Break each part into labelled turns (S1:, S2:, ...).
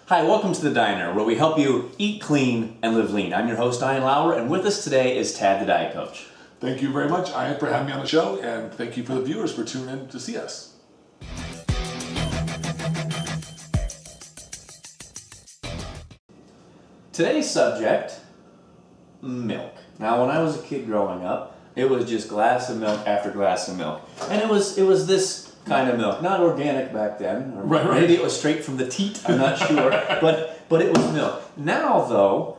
S1: Hi, welcome to The Diner, where we help you eat clean and live lean. I'm your host, Ian Lauer, and with us today is Tad the Diet Coach.
S2: Thank you very much, Ian, for having me on the show, and thank you for the viewers for tuning in to see us.
S1: Today's subject, milk. Now, when I was a kid growing up, it was just glass of milk after glass of milk. And it was this kind of milk, not organic back then. Or
S2: right.
S1: Maybe it was straight from the teat, I'm not sure. but it was milk. Now, though,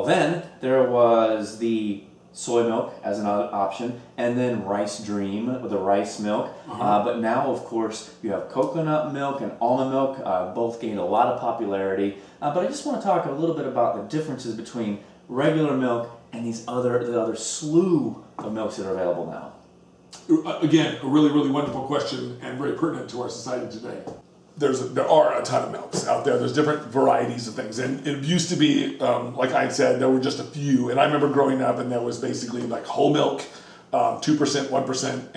S1: then there was the soy milk as an option, and then Rice Dream with the rice milk. But now, of course, you have coconut milk and almond milk. Both gained a lot of popularity. But I just want to talk a little bit about the differences between regular milk and the other slew of milks that are available now.
S2: Again, a really, really wonderful question and very pertinent to our society today. There are a ton of milks out there. There's different varieties of things. And it used to be, like I said, there were just a few. And I remember growing up and there was basically like whole milk, 2%, 1%,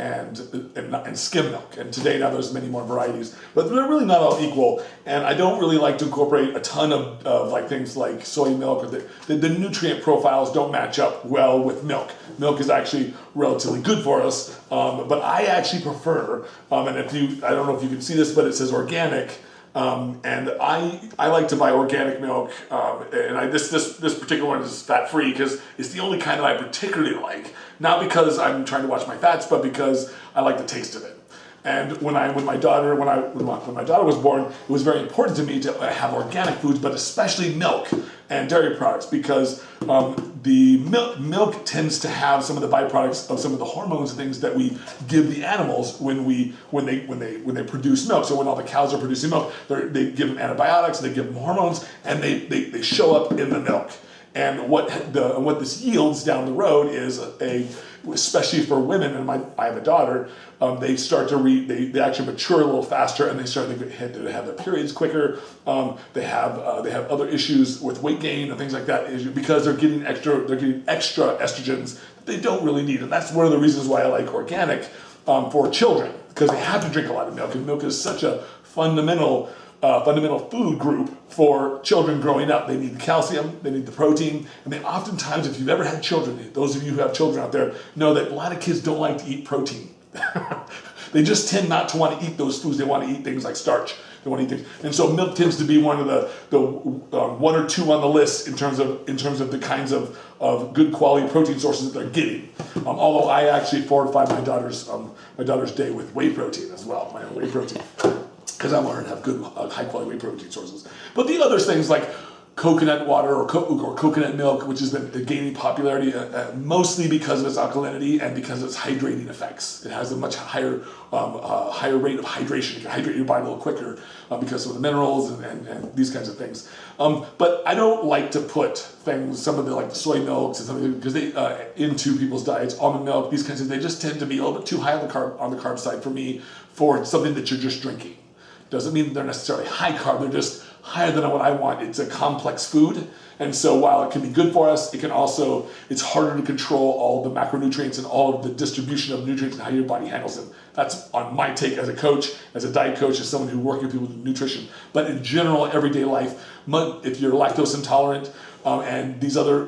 S2: and skim milk. And today now there's many more varieties. But they're really not all equal. And I don't really like to incorporate a ton of like things like soy milk. Or the nutrient profiles don't match up well with milk. Milk is actually relatively good for us. But I actually prefer, and I don't know if you can see this, but it says organic. And I like to buy organic milk, and this particular one is fat-free because it's the only kind that I particularly like. Not because I'm trying to watch my fats, but because I like the taste of it. And when my daughter was born, it was very important to me to have organic foods, but especially milk and dairy products, because the milk tends to have some of the byproducts of some of the hormones and things that we give the animals when they produce milk. So when all the cows are producing milk, they give them antibiotics, they give them hormones, and they show up in the milk. And what this yields down the road is especially for women, and I have a daughter, they start to they actually mature a little faster, and they start to have their periods quicker. They have other issues with weight gain and things like that because they're getting extra estrogens that they don't really need, and that's one of the reasons why I like organic for children, because they have to drink a lot of milk, and milk is such a fundamental food group for children growing up. They need the calcium, they need the protein, and they oftentimes, if you've ever had children, those of you who have children out there know that a lot of kids don't like to eat protein. They just tend not to want to eat those foods. They want to eat things like starch. They want to eat things, and so milk tends to be one of the one or two on the list in terms of the kinds of good quality protein sources that they're getting. Although I actually fortify my daughter's day with whey protein as well, my own whey protein, because I want her to have good, high-quality whey protein sources. But the other things like coconut water or coconut milk, which has been gaining popularity mostly because of its alkalinity and because of its hydrating effects. It has a much higher rate of hydration. You can hydrate your body a little quicker because of the minerals and these kinds of things. But I don't like to put some of the like soy milks and something, because they into people's diets. Almond milk, these kinds of things, they just tend to be a little bit too high on the carb side for me for something that you're just drinking. Doesn't mean they're necessarily high carb, they're just higher than what I want. It's a complex food, and so while it can be good for us, it's harder to control all the macronutrients and all of the distribution of nutrients and how your body handles them. That's on my take as a coach, as a diet coach, as someone who works with people with nutrition. But in general, everyday life, if you're lactose intolerant, and these other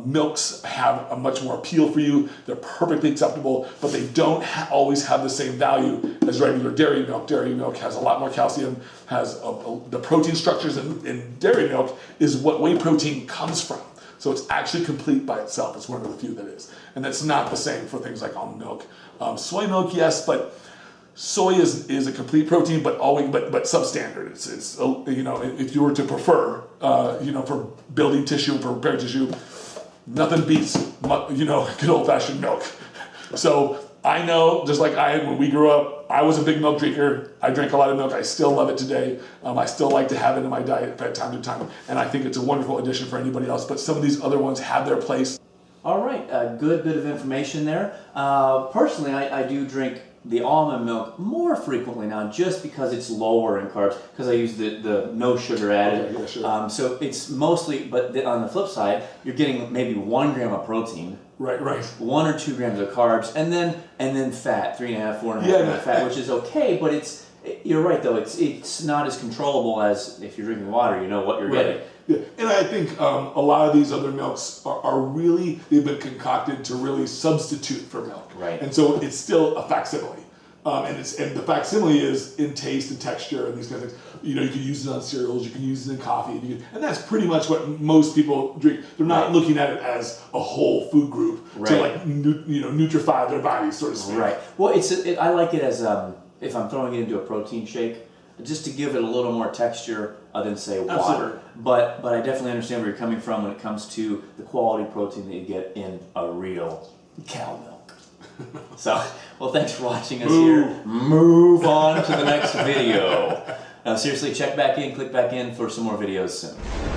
S2: milks have a much more appeal for you. They're perfectly acceptable, but they don't always have the same value as regular dairy milk. Dairy milk has a lot more calcium, has the protein structures in dairy milk is what whey protein comes from. So it's actually complete by itself. It's one of the few that is. And that's not the same for things like almond milk. Soy milk, yes, but soy is a complete protein, but substandard. It's if you were to prefer, for building tissue and for repair tissue, nothing beats good old fashioned milk. So I know, just like when we grew up, I was a big milk drinker. I drank a lot of milk. I still love it today. I still like to have it in my diet from time to time, and I think it's a wonderful addition for anybody else. But some of these other ones have their place.
S1: All right, a good bit of information there. Personally, I do drink the almond milk more frequently now, just because it's lower in carbs, because I use the no sugar added.
S2: Okay, yeah, sure.
S1: So it's mostly, but on the flip side, you're getting maybe 1 gram of protein.
S2: Right.
S1: 1 or 2 grams of carbs, and then fat, 3.5, 4.5 grams of fat, which is okay, but You're right, though. It's not as controllable as if you're drinking water. You know what you're getting.
S2: Yeah. And I think a lot of these other milks are really, they've been concocted to really substitute for milk.
S1: Right.
S2: And so it's still a facsimile. And the facsimile is in taste and texture and these kinds of things. You know, you can use it on cereals, you can use it in coffee, and that's pretty much what most people drink. They're not looking at it as a whole food group to like nutrify their bodies, so to speak.
S1: Right. Well, I like it as if I'm throwing it into a protein shake, just to give it a little more texture than say water.
S2: Absolutely.
S1: But I definitely understand where you're coming from when it comes to the quality protein that you get in a real cow milk. So, well, thanks for watching us here. Move on to the next video. Now, seriously, click back in for some more videos soon.